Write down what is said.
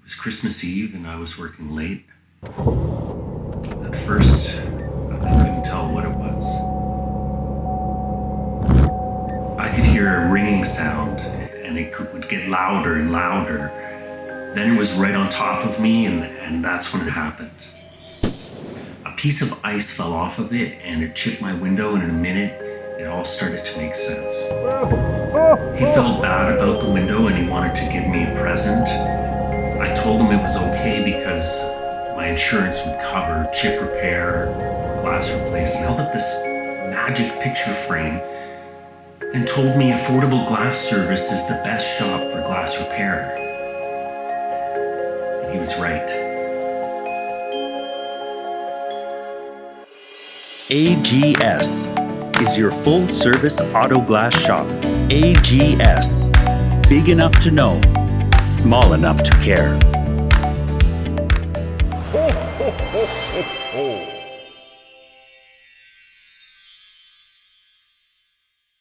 was Christmas Eve and I was working late. At first, I couldn't tell what it was. I could hear a ringing sound and would get louder and louder. Then it was right on top of me and that's when it happened. A piece of ice fell off of it and it chipped my window, and in a minute, it all started to make sense. He felt bad about the window and he wanted to give me a present. I told him it was okay because my insurance would cover chip repair or glass replacement. I held up this magic picture frame and told me Affordable Glass Service is the best shop for glass repair. And he was right. AGS is your full-service auto glass shop. AGS. Big enough to know, small enough to care. Ho, ho, ho, ho, ho.